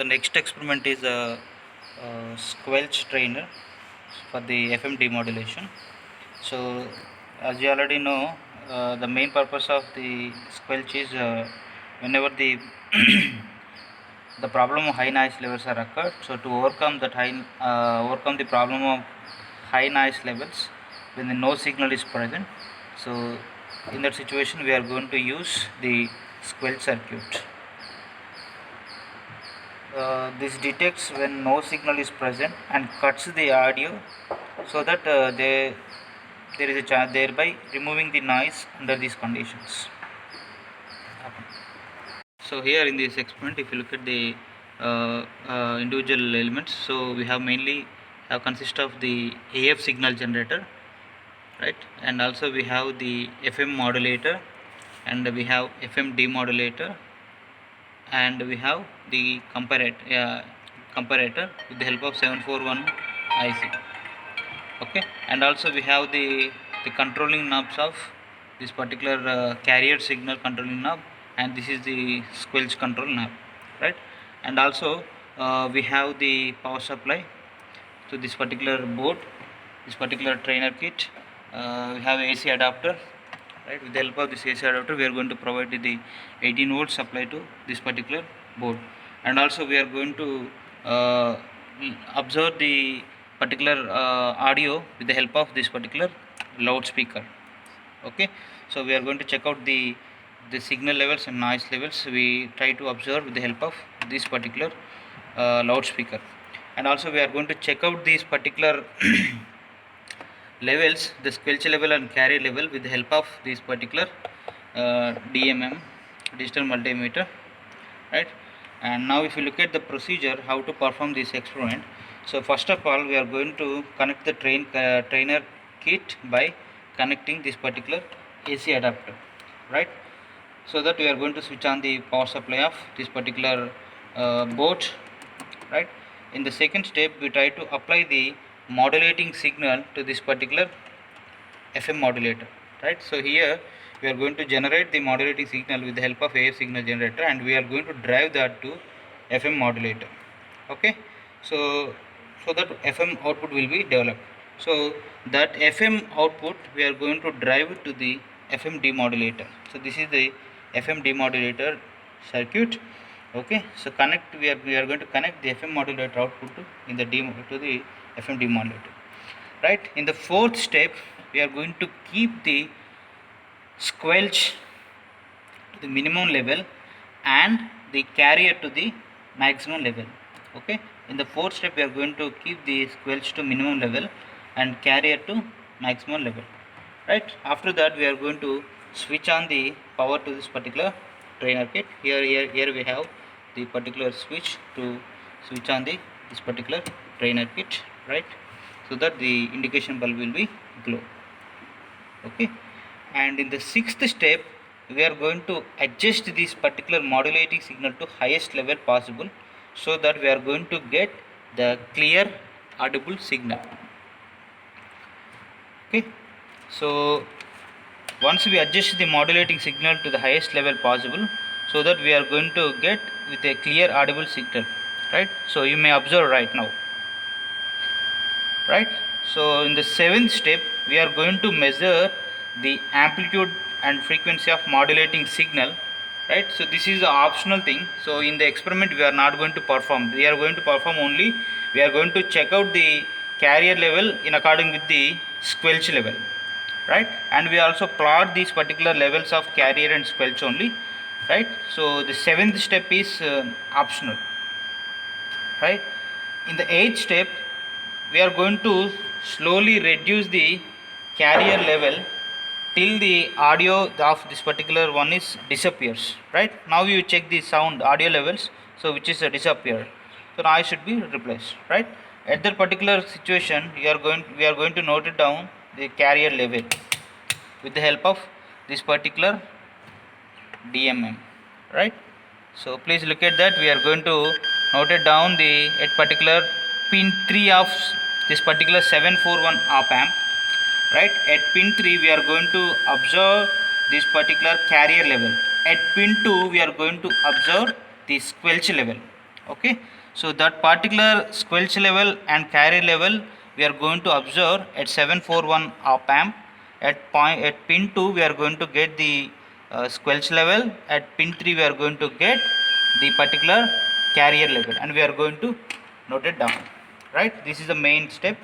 the next experiment is a, squelch trainer for the FM demodulation. So, as you already know, the main purpose of the squelch is whenever the the problem of high noise levels are occurred. So, to overcome the problem of high noise levels when the no signal is present. So, in that situation, we are going to use the squelch circuit. This detects when no signal is present and cuts the audio so that there is a chance, thereby removing the noise under these conditions. So here in this experiment, if you look at the individual elements, so we have mainly consist of the AF signal generator, right, and also we have the FM modulator, and we have FM demodulator, and we have the comparator with the help of 741 IC. Okay, and also we have the controlling knobs of this particular carrier signal controlling knob, and this is the squelch control knob, right, and also we have the power supply to this particular board, this particular trainer kit. We have AC adapter, right. With the help of this AC adapter, we are going to provide the 18 volt supply to this particular board, and also we are going to observe the particular audio with the help of this particular loudspeaker. Okay, so we are going to check out the signal levels and noise levels. We try to observe with the help of this particular loudspeaker, and also we are going to check out these particular levels, the squelch level and carrier level, with the help of this particular DMM, digital multimeter, right. And now if you look at the procedure how to perform this experiment, so first of all we are going to connect the trainer kit by connecting this particular AC adapter, right, so that we are going to switch on the power supply of this particular board, right. In the second step, we try to apply the modulating signal to this particular FM modulator, right. So here we are going to generate the modulating signal with the help of AF signal generator, and we are going to drive that to FM modulator. Okay, so that FM output will be developed. So that FM output we are going to drive to the FM demodulator. So this is the FM demodulator circuit. Okay, so we are going to connect the FM modulator output to the FM demodulator, right. In the fourth step, we are going to keep the squelch to the minimum level and the carrier to the maximum level. Okay, in the fourth step, we are going to keep the squelch to minimum level and carrier to maximum level, right. After that, we are going to switch on the power to this particular trainer kit. Here we have the particular switch to switch on this particular trainer kit, right, so that the indication bulb will be glow. Okay, and in the sixth step, we are going to adjust this particular modulating signal to highest level possible, so that we are going to get the clear audible signal. Okay, so once we adjust the modulating signal to the highest level possible, so that we are going to get with a clear audible signal, right. So you may observe right now, right. So in the seventh step, we are going to measure the amplitude and frequency of modulating signal, right. So this is the optional thing. So in the experiment, we are not going to perform. We are going to perform only. We are going to check out the carrier level in according with the squelch level, right, and we also plot these particular levels of carrier and squelch only, right. So the seventh step is optional, right. In the eighth step, we are going to slowly reduce the carrier level till the audio of this particular one is disappears, right. Now you check the sound audio levels, so which is disappeared, so now it should be replaced, right. At that particular situation, we are going to note it down the carrier level with the help of this particular DMM, right. So please look at that. We are going to note it down the at particular pin 3 of this particular 741 op amp, right. At pin 3, we are going to observe this particular carrier level. At pin 2, we are going to observe the squelch level. Okay, so that particular squelch level and carrier level we are going to observe at 741 op amp. At pin 2 we are going to get the squelch level. At pin 3 we are going to get the particular carrier level, and we are going to note it down, right? This is the main step.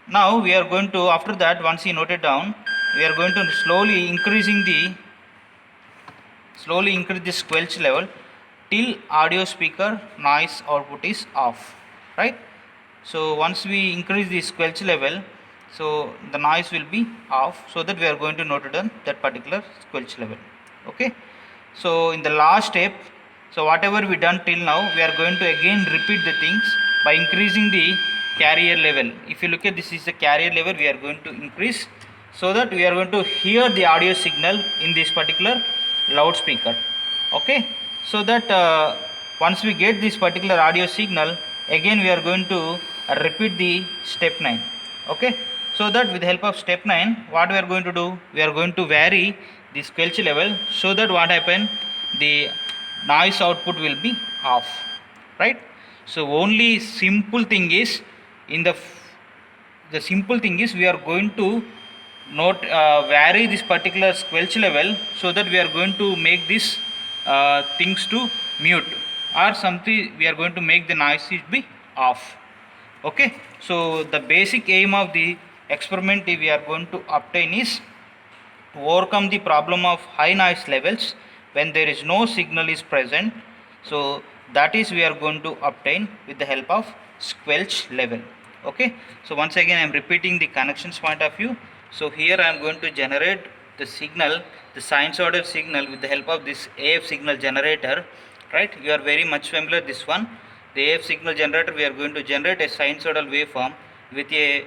Now we are going to, after that, once you note it down, we are going to slowly increase the squelch level till audio speaker noise output is off, right? So once we increase the squelch level, so the noise will be off, so that we are going to note down that particular squelch level. Okay, so in the last step, so whatever we done till now, we are going to again repeat the things by increasing the carrier level. If you look at, this is the carrier level we are going to increase, so that we are going to hear the audio signal in this particular loudspeaker. Okay, so that once we get this particular audio signal, again we are going to repeat the step 9. Okay, so that with the help of step 9, what we are going to do, we are going to vary the squelch level, so that what happen, the noise output will be off, right? So only simple thing is, in the simple thing is, we are going to note vary this particular squelch level, so that we are going to make this things to mute, or something we are going to make the noise be off. Okay, so the basic aim of the experiment we are going to obtain is to overcome the problem of high noise levels when there is no signal is present. So that is we are going to obtain with the help of squelch level. Okay, so once again I am repeating the connections point of view. So here I am going to generate the signal, the sinusoidal signal, with the help of this AF signal generator, right? You are very much familiar this one. The AF signal generator, we are going to generate a sinusoidal waveform with a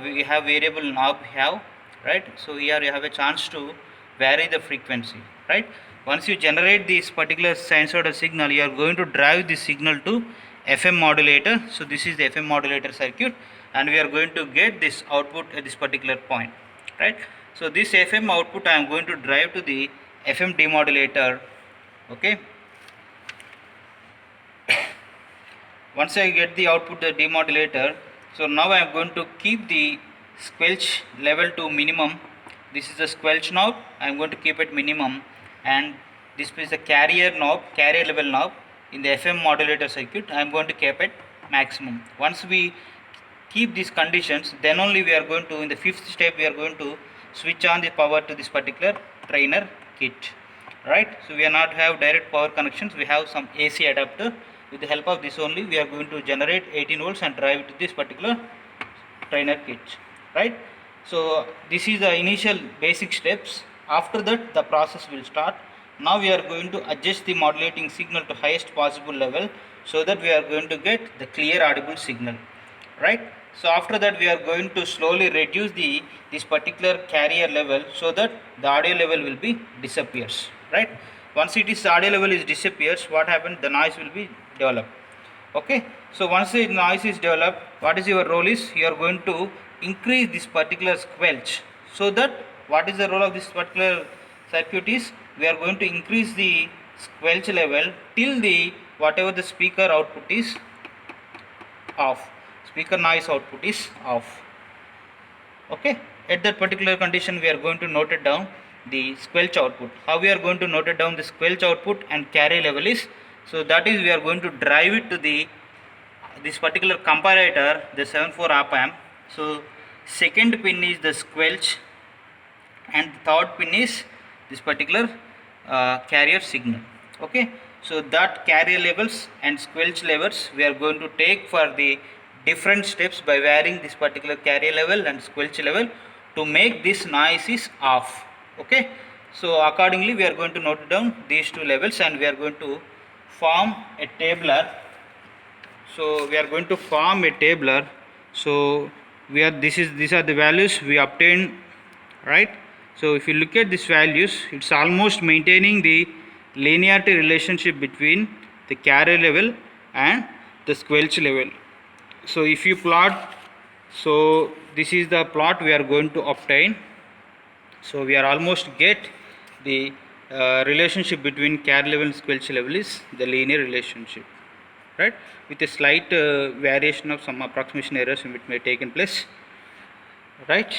we have variable knob have, right? So here you have a chance to vary the frequency, right? Once you generate this particular sinusoidal signal, you are going to drive this signal to FM modulator. So this is the FM modulator circuit, and we are going to get this output at this particular point, right? So this FM output I am going to drive to the FM demodulator. Okay, once I get the output the demodulator, so now I am going to keep the squelch level to minimum. This is the squelch knob, I am going to keep it minimum, and this is the carrier knob, carrier level knob in the FM modulator circuit, I am going to keep it maximum. Once we keep these conditions, then only we are going to, in the fifth step, we are going to switch on the power to this particular trainer kit, right? So we are not have direct power connections, we have some AC adapter. With the help of this only, we are going to generate 18 volts and drive it to this particular trainer kit, right? So this is the initial basic steps. After that the process will start. Now we are going to adjust the modulating signal to highest possible level, so that we are going to get the clear audible signal, right? So after that we are going to slowly reduce this particular carrier level, so that the audio level will be disappears, right? Once it is audio level is disappears, what happens, the noise will be developed. Okay, so once the noise is developed, what is your role is, you are going to increase this particular squelch, so that what is the role of this particular circuit is, we are going to increase the squelch level till the whatever the speaker output is off, speaker noise output is off. Okay, at that particular condition we are going to note it down the squelch output. How we are going to note it down the squelch output and carrier level is, so that is we are going to drive it to the this particular comparator, the 74 op amp. So second pin is the squelch, and the third pin is this particular carrier signal. Okay, so that carrier levels and squelch levels we are going to take for the different steps by varying this particular carrier level and squelch level to make this noise is off. Okay, so accordingly we are going to note down these two levels, and we are going to form a tabular. So we are going to form a tabular. So these are the values we obtained, right? So if you look at these values, it's almost maintaining the linearity relationship between the carrier level and the squelch level. So if you plot, so this is the plot we are going to obtain. So we are almost get the relationship between carrier level and squelch level is the linear relationship. right, with a slight variation of some approximation errors which may take in place, right.